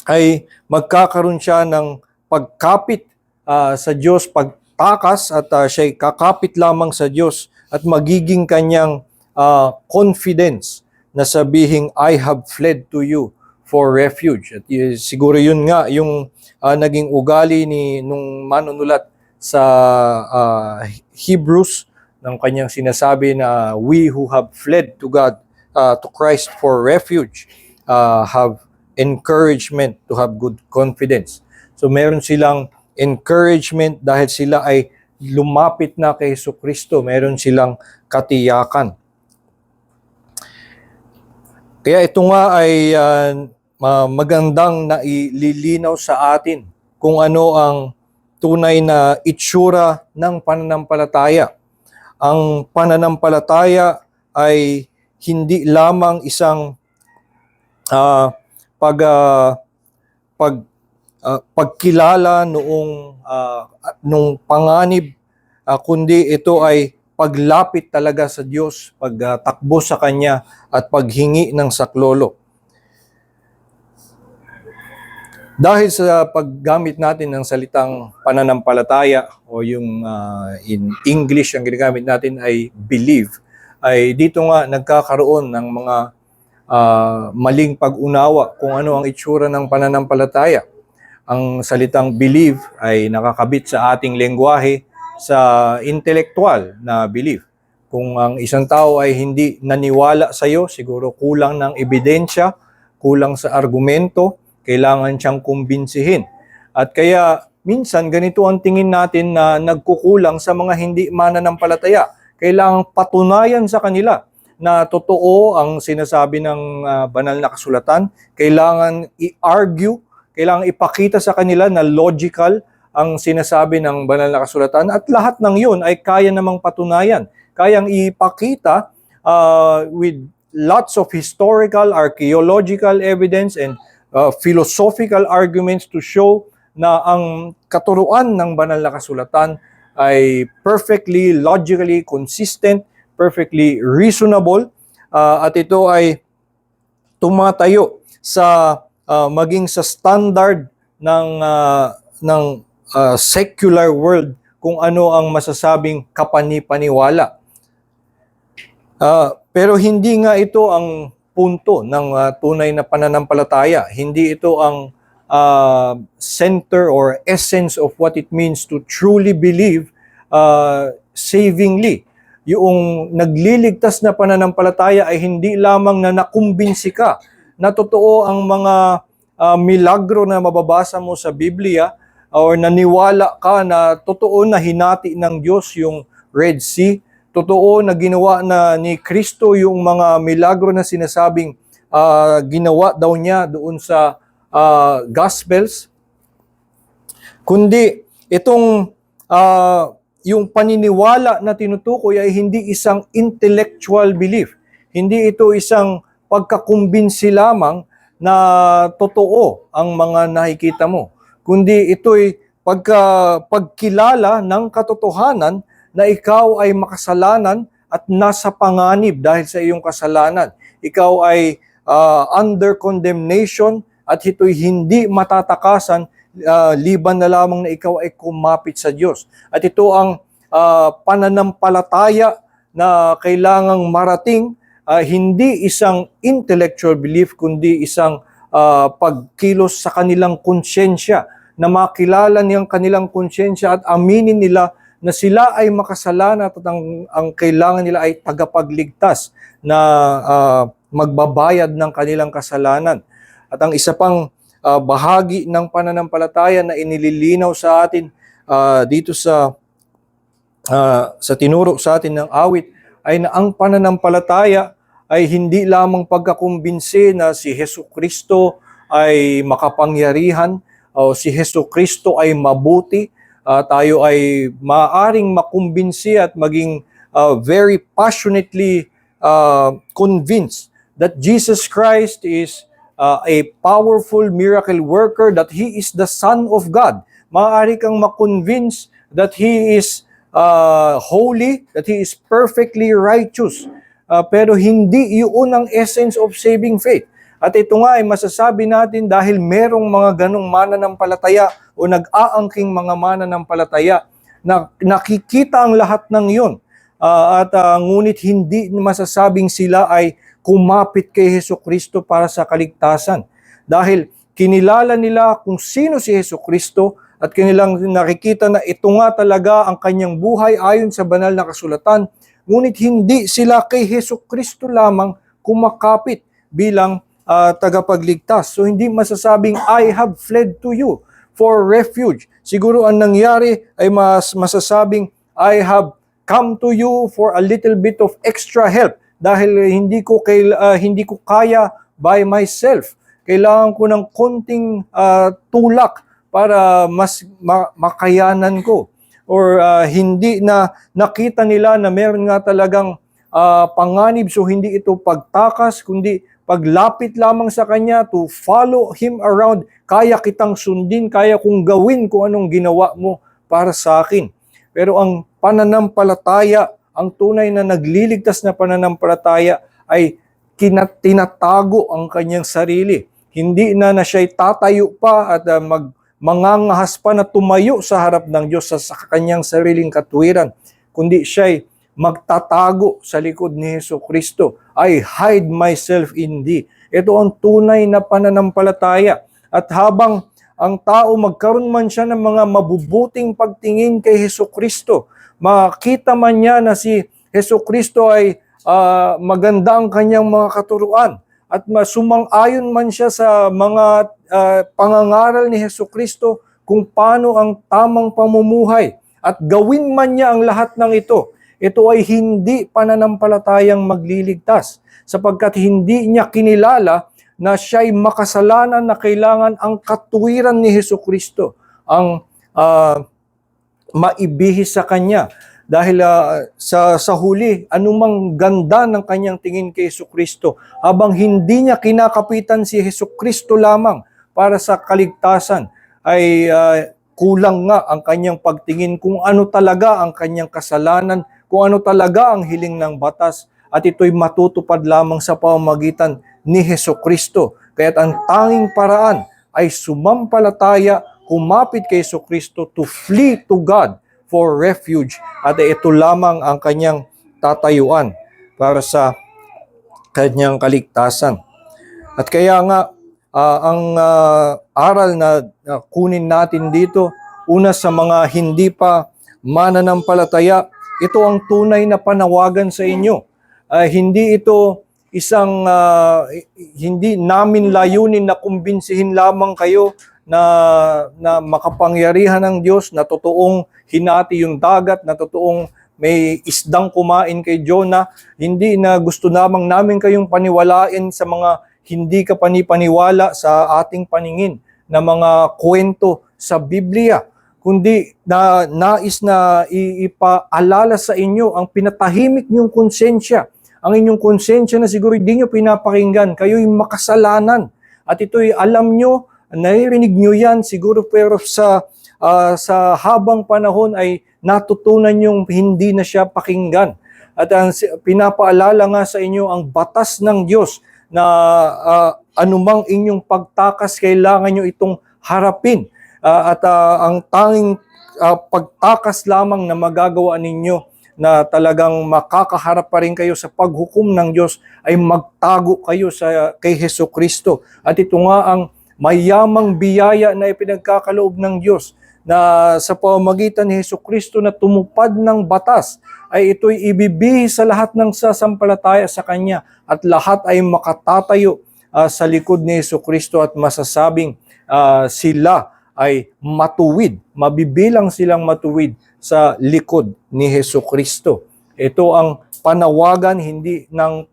ay magkakaroon siya ng pagkapit sa Diyos, pagtakas at siya'y kakapit lamang sa Diyos at magiging kanyang confidence na sabihing, I have fled to you for refuge. At siguro yun nga yung naging ugali nung manunulat sa Hebrews, ng kanyang sinasabi na we who have fled to God, to Christ for refuge, have encouragement to have good confidence. So meron silang encouragement dahil sila ay lumapit na kay Hesukristo, meron silang katiyakan. Kaya ito nga ay magandang naililinaw sa atin kung ano ang tunay na itsura ng pananampalataya. Ang pananampalataya ay hindi lamang isang pagkilala nung panganib, kundi ito ay paglapit talaga sa Diyos, pagtakbo sa Kanya at paghingi ng saklolo. Dahil sa paggamit natin ng salitang pananampalataya o yung in English ang ginagamit natin ay believe, ay dito nga nagkakaroon ng mga maling pag-unawa kung ano ang itsura ng pananampalataya. Ang salitang believe ay nakakabit sa ating lengguwahe sa intelektual na belief. Kung ang isang tao ay hindi naniwala sa iyo, siguro kulang ng ebidensya, kulang sa argumento, kailangan siyang kumbinsihin. At kaya minsan ganito ang tingin natin na nagkukulang sa mga hindi mananampalataya. Kailangang patunayan sa kanila na totoo ang sinasabi ng banal na kasulatan. Kailangan i-argue, kailangan ipakita sa kanila na logical ang sinasabi ng banal na kasulatan, at lahat ng yun ay kaya namang patunayan. Kayang ipakita with lots of historical, archaeological evidence and philosophical arguments to show na ang katuruan ng banal na kasulatan ay perfectly logically consistent, perfectly reasonable, at ito ay tumatayo sa maging sa standard ng secular world kung ano ang masasabing kapani-paniwala. Pero hindi nga ito ang punto ng tunay na pananampalataya. Hindi ito ang center or essence of what it means to truly believe savingly. Yung nagliligtas na pananampalataya ay hindi lamang na nakumbinsi ka na totoo ang mga milagro na mababasa mo sa Biblia, or naniwala ka na totoo na hinati ng Diyos yung Red Sea, totoo na ginawa na ni Kristo yung mga milagro na sinasabing ginawa daw niya doon sa Gospels, kundi itong yung paniniwala na tinutukoy ay hindi isang intellectual belief. Hindi ito isang pagkakumbinsi lamang na totoo ang mga nakikita mo, kundi ito'y pagkilala ng katotohanan na ikaw ay makasalanan at nasa panganib dahil sa iyong kasalanan. Ikaw ay under condemnation at ito'y hindi matatakasan liban na lamang na ikaw ay kumapit sa Diyos. At ito ang pananampalataya na kailangang marating, hindi isang intellectual belief, kundi isang pagkilos sa kanilang konsyensya, na makilala niyang kanilang konsyensya at aminin nila na sila ay makasalanan at ang kailangan nila ay tagapagligtas na magbabayad ng kanilang kasalanan. At ang isa pang bahagi ng pananampalataya na inililinaw sa atin dito sa tinuro sa atin ng awit ay na ang pananampalataya ay hindi lamang pagkakumbinsi na si Jesucristo ay makapangyarihan o si Jesucristo ay mabuti. Tayo ay maaaring makumbinsi at maging very passionately convinced that Jesus Christ is a powerful miracle worker, that He is the Son of God. Maaari kang makonvince that He is holy, that He is perfectly righteous. Pero hindi yun ang essence of saving faith. At ito nga ay masasabi natin dahil merong mga ganong mananampalataya o nag-aangking mga mananampalataya na nakikita ang lahat ng yun. Ngunit hindi masasabing sila ay kumapit kay Jesucristo para sa kaligtasan. Dahil kinilala nila kung sino si Jesucristo at kanilang nakikita na ito nga talaga ang kanyang buhay ayon sa banal na kasulatan. Ngunit hindi sila kay Jesucristo lamang kumakapit bilang tagapagligtas. So hindi masasabing, I have fled to you for refuge. Siguro ang nangyari ay masasabing, I have come to you for a little bit of extra help dahil hindi ko kaya by myself. Kailangan ko ng konting tulak para mas makayanan ko. Or hindi na nakita nila na meron nga talagang panganib, so hindi ito pagtakas, kundi paglapit lamang sa Kanya, to follow Him around. Kaya kitang sundin, kaya kong gawin kung anong ginawa mo para sa akin. Pero ang pananampalataya, ang tunay na nagliligtas na pananampalataya ay tinatago ang kanyang sarili. Hindi na siya'y tatayo pa at mangangahas pa na tumayo sa harap ng Diyos sa kanyang sariling katwiran, kundi siya'y magtatago sa likod ni Jesucristo. I hide myself in thee. Ito ang tunay na pananampalataya. At habang ang tao magkaroon man siya ng mga mabubuting pagtingin kay Jesucristo, makita man niya na si Jesucristo ay maganda ang kanyang mga katuruan, at sumang-ayon man siya sa mga pangangaral ni Jesucristo kung paano ang tamang pamumuhay, at gawin man niya ang lahat ng ito, ito ay hindi pananampalatayang magliligtas sapagkat hindi niya kinilala na siya'y makasalanan na kailangan ang katuwiran ni Hesukristo ang maibihis sa kanya. Dahil sa huli, anumang ganda ng kanyang tingin kay Hesukristo, habang hindi niya kinakapitan si Hesukristo lamang para sa kaligtasan, ay kulang nga ang kanyang pagtingin kung ano talaga ang kanyang kasalanan, kung ano talaga ang hiling ng batas, at ito'y matutupad lamang sa pamamagitan ni Hesukristo. Kaya't ang tanging paraan ay sumampalataya, kumapit kay Hesukristo, to flee to God for refuge. At ito lamang ang kanyang tatayuan para sa kanyang kaligtasan. At kaya nga, ang aral na kunin natin dito, una sa mga hindi pa mananampalataya, ito ang tunay na panawagan sa inyo. Hindi ito isang hindi namin layunin na kumbinsihin lamang kayo na makapangyarihan ng Diyos, na totoong hinati yung dagat, na totoong may isdang kumain kay Jonah. Hindi na gusto namang namin kayong paniwalain sa mga hindi ka panipaniwala sa ating paningin na mga kwento sa Biblia, kundi na nais na ipaalala sa inyo ang pinatahimik niyong konsensya. Ang inyong konsensya na siguro hindi nyo pinapakinggan, kayo'y makasalanan. At ito'y alam nyo, naririnig nyo yan siguro, pero sa habang panahon ay natutunan nyong hindi na siya pakinggan. At ang pinapaalala nga sa inyo ang batas ng Diyos na anumang inyong pagtakas, kailangan nyo itong harapin. At ang tanging pagtakas lamang na magagawa ninyo na talagang makakaharap pa rin kayo sa paghukom ng Diyos ay magtago kayo kay Hesukristo. At ito nga ang mayamang biyaya na ipinagkakaloob ng Diyos, na sa pamamagitan ni Hesukristo na tumupad ng batas, ay ito'y ibibihis sa lahat ng sasampalataya sa Kanya, at lahat ay makatatayo sa likod ni Hesukristo at masasabing sila ay matuwid, mabibilang silang matuwid sa likod ni Hesukristo. Ito ang panawagan, hindi ng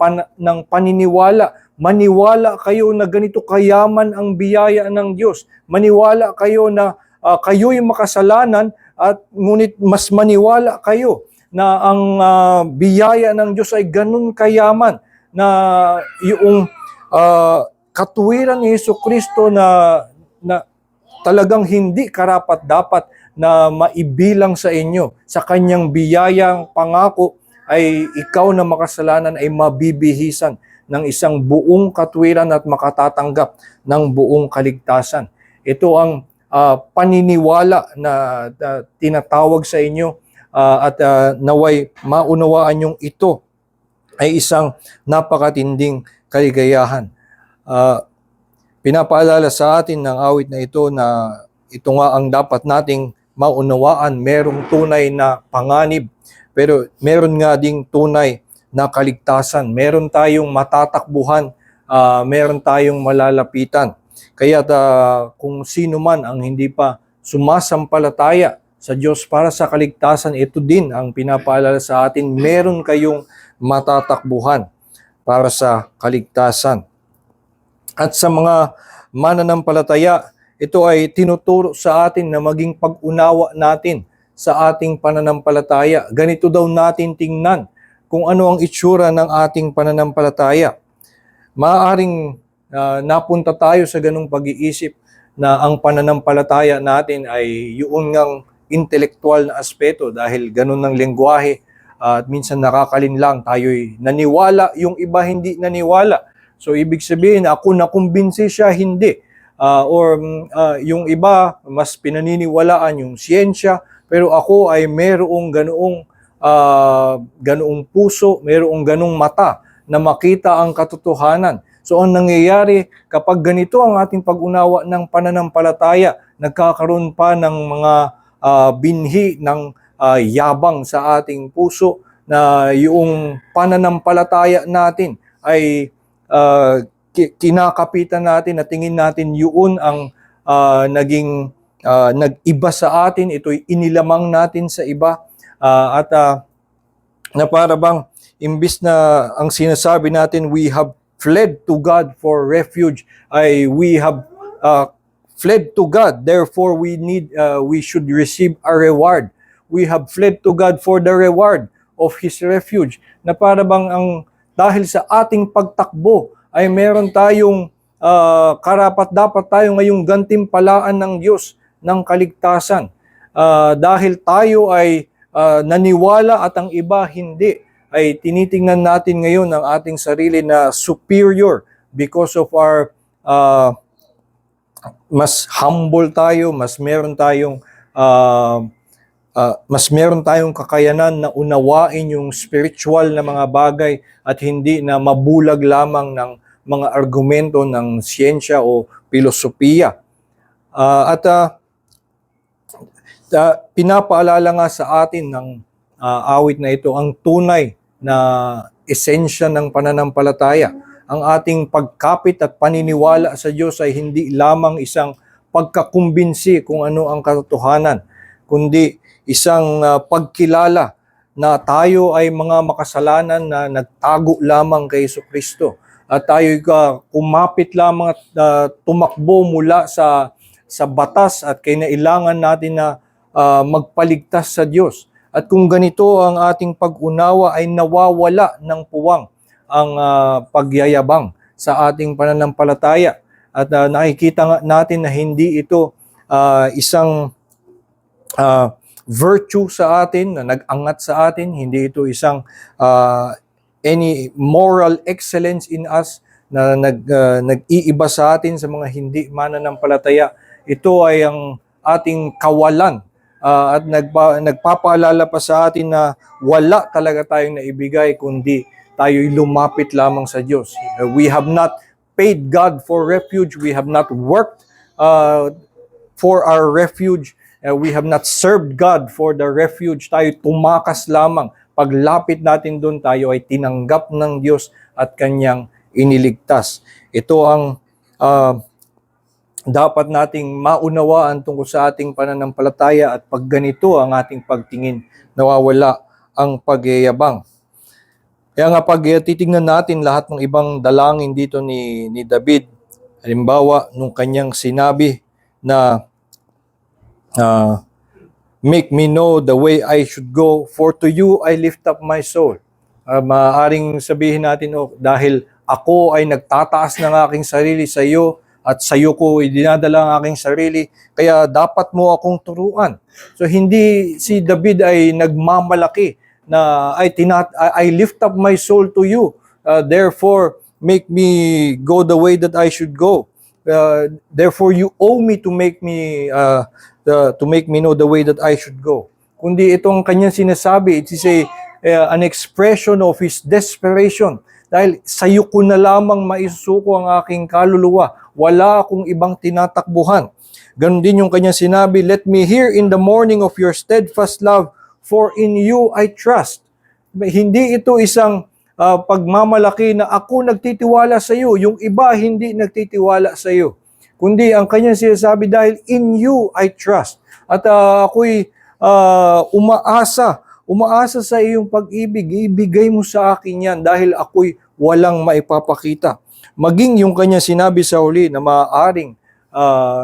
paniniwala. Maniwala kayo na ganito kayaman ang biyaya ng Diyos. Maniwala kayo na kayo'y makasalanan, at ngunit mas maniwala kayo na ang biyaya ng Diyos ay ganun kayaman, na yung katuwiran ni Hesukristo na talagang hindi karapat-dapat na maibilang sa inyo. Sa kanyang biyayang pangako ay ikaw na makasalanan ay mabibihisan ng isang buong katwiran at makatatanggap ng buong kaligtasan. Ito ang paniniwala na tinatawag sa inyo, at naway maunawaan yung ito ay isang napakatinding kaligayahan. Pinapaalala sa atin ng awit na ito nga ang dapat nating maunawaan. Merong tunay na panganib, pero meron nga ding tunay na kaligtasan. Meron tayong matatakbuhan, meron tayong malalapitan. Kaya kung sino man ang hindi pa sumasampalataya sa Diyos para sa kaligtasan, ito din ang pinapaalala sa atin. Meron kayong matatakbuhan para sa kaligtasan. At sa mga mananampalataya, ito ay tinuturo sa atin na maging pag-unawa natin sa ating pananampalataya. Ganito daw natin tingnan kung ano ang itsura ng ating pananampalataya. Maaaring napunta tayo sa ganung pag-iisip na ang pananampalataya natin ay yun ngang intelektual na aspeto, dahil ganun ng lengguwahe, at minsan nakakalinlang, tayo'y naniwala, yung iba hindi naniwala. So ibig sabihin, ako nakumbinsi siya, hindi. Yung iba, mas pinaniniwalaan yung siyensya, pero ako ay mayroong ganoong puso, mayroong ganoong mata na makita ang katotohanan. So ang nangyayari, kapag ganito ang ating pag-unawa ng pananampalataya, nagkakaroon pa ng mga binhi ng yabang sa ating puso, na yung pananampalataya natin ay kinakapitan natin, na tingin natin yun ang naging nag-iba sa atin, ito'y inilamang natin sa iba, at na para bang imbis na ang sinasabi natin we have fled to God for refuge, ay we have fled to God, therefore we should receive a reward. We have fled to God for the reward of His refuge, na para bang dahil sa ating pagtakbo ay meron tayong karapat dapat tayo ngayong gantimpalaan ng Diyos ng kaligtasan. Dahil tayo ay naniwala at ang iba hindi, ay tinitingnan natin ngayon ang ating sarili na superior because of our mas humble tayo, mas meron tayong kakayanan na unawain yung spiritual na mga bagay at hindi na mabulag lamang ng mga argumento ng siyensya o filosofiya. Pinapaalala nga sa atin ng awit na ito ang tunay na esensya ng pananampalataya. Ang ating pagkapit at paniniwala sa Diyos ay hindi lamang isang pagkakumbinsi kung ano ang katotohanan, kundi isang pagkilala na tayo ay mga makasalanan na nagtago lamang kay Jesucristo. At tayo kumapit lamang at tumakbo mula sa batas at kinailangan natin na magpaligtas sa Diyos. At kung ganito ang ating pag-unawa ay nawawala ng puwang ang pagyayabang sa ating pananampalataya. At nakikita natin na hindi ito isang virtue sa atin, na nag-angat sa atin. Hindi ito isang any moral excellence in us na nag-iiba sa atin sa mga hindi mananampalataya. Ito ay ang ating kawalan at nagpapaalala pa sa atin na wala talaga tayong naibigay kundi tayo'y lumapit lamang sa Diyos. We have not paid God for refuge. We have not worked for our refuge. We have not served God for the refuge. Tayo tumakas lamang. Paglapit natin doon, tayo ay tinanggap ng Diyos at Kanyang iniligtas. Ito ang dapat nating maunawaan tungkol sa ating pananampalataya, at pag ganito ang ating pagtingin, nawawala ang pagyayabang. Kaya nga pag titingnan natin lahat ng ibang dalangin dito ni David, halimbawa nung kanyang sinabi na make me know the way I should go, for to you I lift up my soul. Maaaring sabihin natin, dahil ako ay nagtataas ng aking sarili sa iyo, at sa iyo ko dinadala ang aking sarili, kaya dapat mo akong turuan. So hindi si David ay nagmamalaki na I lift up my soul to you, therefore make me go the way that I should go. Therefore you owe me to make me know the way that I should go. Kundi itong kanyang sinasabi, it is an expression of his desperation. Dahil sa iyo ko na lamang maisusuko ang aking kaluluwa. Wala akong ibang tinatakbuhan. Ganon din yung kanyang sinabi, let me hear in the morning of your steadfast love, for in you I trust. Hindi ito isang pagmamalaki na ako nagtitiwala sa iyo, yung iba hindi nagtitiwala sa iyo. Kundi ang kanyang sinasabi, dahil in you I trust. At ako'y umaasa sa iyong pag-ibig, ibigay mo sa akin yan dahil ako'y walang maipapakita. Maging yung kanya sinabi sa huli na maaaring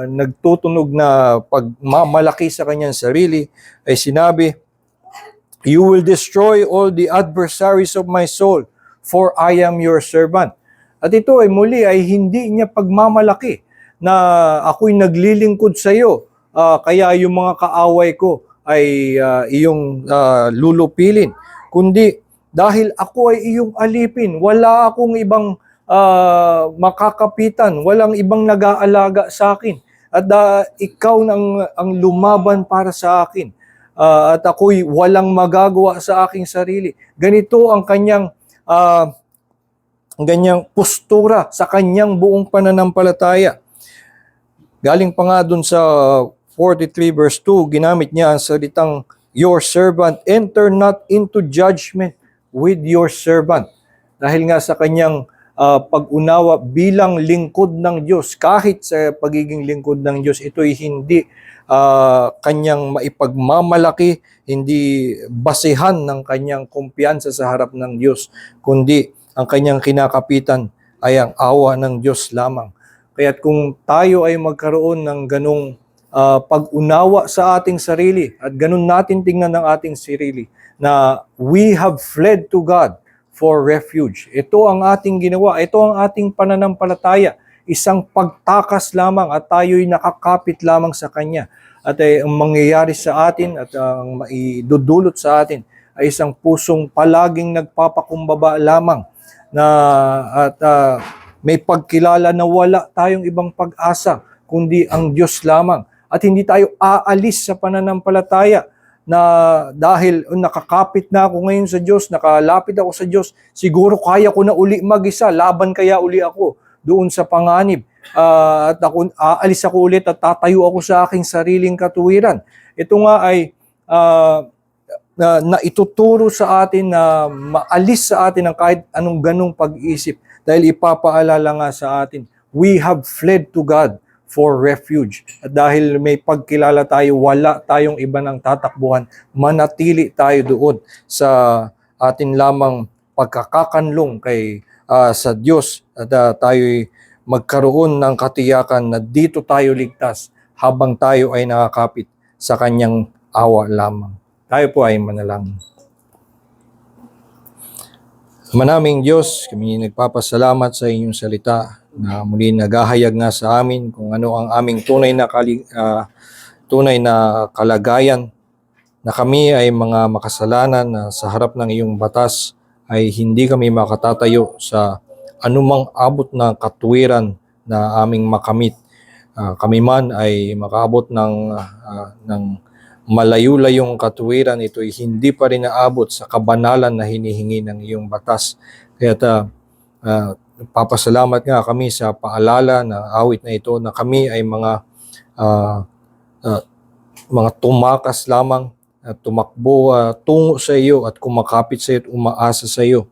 nagtutunog na pagmamalaki sa kanyang sarili, ay sinabi, you will destroy all the adversaries of my soul, for I am your servant. At ito ay muli ay hindi niya pagmamalaki na ako'y naglilingkod sa iyo, kaya yung mga kaaway ko ay iyong lulupilin. Kundi dahil ako ay iyong alipin, wala akong ibang makakapitan, walang ibang nag-aalaga sa akin. At ikaw ang lumaban para sa akin. At ako'y walang magagawa sa aking sarili. Ganito ang kanyang postura sa kanyang buong pananampalataya. Galing pa nga dun sa 43 verse 2, ginamit niya ang salitang your servant, enter not into judgment with your servant. Dahil nga sa kanyang pag-unawa bilang lingkod ng Diyos. Kahit sa pagiging lingkod ng Diyos, ito'y hindi kanyang maipagmamalaki, hindi basehan ng kanyang kumpiyansa sa harap ng Diyos, kundi ang kanyang kinakapitan ay ang awa ng Diyos lamang. Kaya't kung tayo ay magkaroon ng ganong pag-unawa sa ating sarili at ganun natin tingnan ng ating sarili na we have fled to God for refuge. Ito ang ating ginawa, ito ang ating pananampalataya, isang pagtakas lamang at tayo'y nakakapit lamang sa Kanya. At ang mangyayari sa atin at ang maidudulot sa atin ay isang pusong palaging nagpapakumbaba lamang na at may pagkilala na wala tayong ibang pag-asa kundi ang Diyos lamang. At hindi tayo aalis sa pananampalataya na dahil nakakapit na ako ngayon sa Diyos, nakalapit ako sa Diyos, siguro kaya ko na uli mag-isa, laban kaya uli ako doon sa panganib. At ako, aalis ako ulit at tatayo ako sa aking sariling katuwiran. Ito nga ay na ituturo sa atin na maalis sa atin ang kahit anong ganong pag-iisip dahil ipapaalala nga sa atin, we have fled to God for refuge. At dahil may pagkilala tayo, wala tayong iba ng tatakbuhan, manatili tayo doon sa atin lamang pagkakakanlong sa Diyos at tayo'y magkaroon ng katiyakan na dito tayo ligtas habang tayo ay nakakapit sa Kanyang awa lamang. Tayo po ay manalangin. Manaming Diyos, kami nagpapasalamat sa inyong salita na muli naghahayag nga sa amin kung ano ang aming tunay na kalagayan, na kami ay mga makasalanan na sa harap ng iyong batas ay hindi kami makatatayo sa anumang abot na katuwiran na aming makamit. Kami man ay makaabot ng malayo-layong katuwiran, ito'y hindi pa rin naabot sa kabanalan na hinihingi ng iyong batas. Kaya papasalamat nga kami sa paalala na awit na ito na kami ay mga tumakas lamang at tumakbo tungo sa iyo at kumakapit sa iyo at umaasa sa iyo.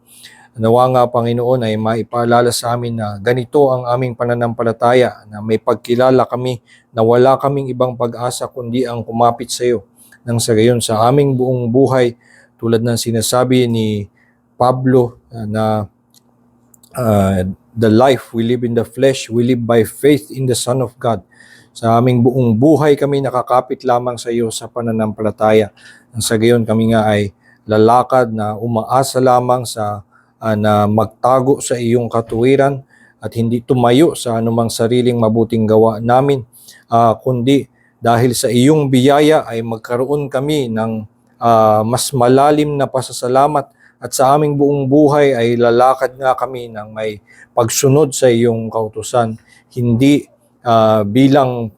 Nawa nga Panginoon ay maipaalala sa amin na ganito ang aming pananampalataya, na may pagkilala kami na wala kaming ibang pag-asa kundi ang kumapit sa iyo. Nang sa gayon sa aming buong buhay, tulad ng sinasabi ni Pablo na the life we live in the flesh, we live by faith in the Son of God. Sa aming buong buhay kami nakakapit lamang sa iyo sa pananampalataya. Nang sa gayon kami nga ay lalakad na umaasa lamang na magtago sa iyong katuwiran at hindi tumayo sa anumang sariling mabuting gawa namin, kundi dahil sa iyong biyaya ay magkaroon kami ng mas malalim na pasasalamat at sa aming buong buhay ay lalakad nga kami ng may pagsunod sa iyong kautusan, hindi bilang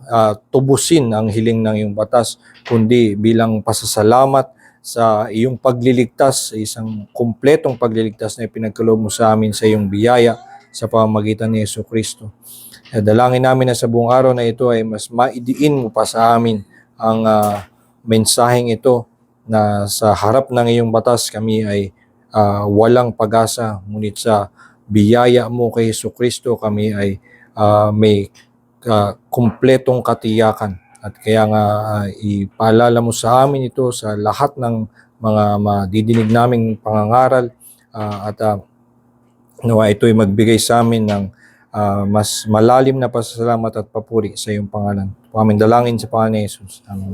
tubusin ang hiling ng iyong batas, kundi bilang pasasalamat sa iyong pagliligtas, sa isang kumpletong pagliligtas na ipinagkaloob mo sa amin sa iyong biyaya sa pamamagitan ni Jesucristo. Dalangin namin na sa buong araw na ito ay mas maidiin mo pa sa amin ang mensaheng ito na sa harap ng iyong batas kami ay walang pag-asa, ngunit sa biyaya mo kay Jesucristo kami ay may kumpletong katiyakan. At kaya nga ipaalala mo sa amin ito sa lahat ng mga madidinig naming pangangaral at nawa ito'y magbigay sa amin ng mas malalim na pasasalamat at papuri sa iyong pangalan. Aming dalangin sa pangalan ni Jesus. Amen.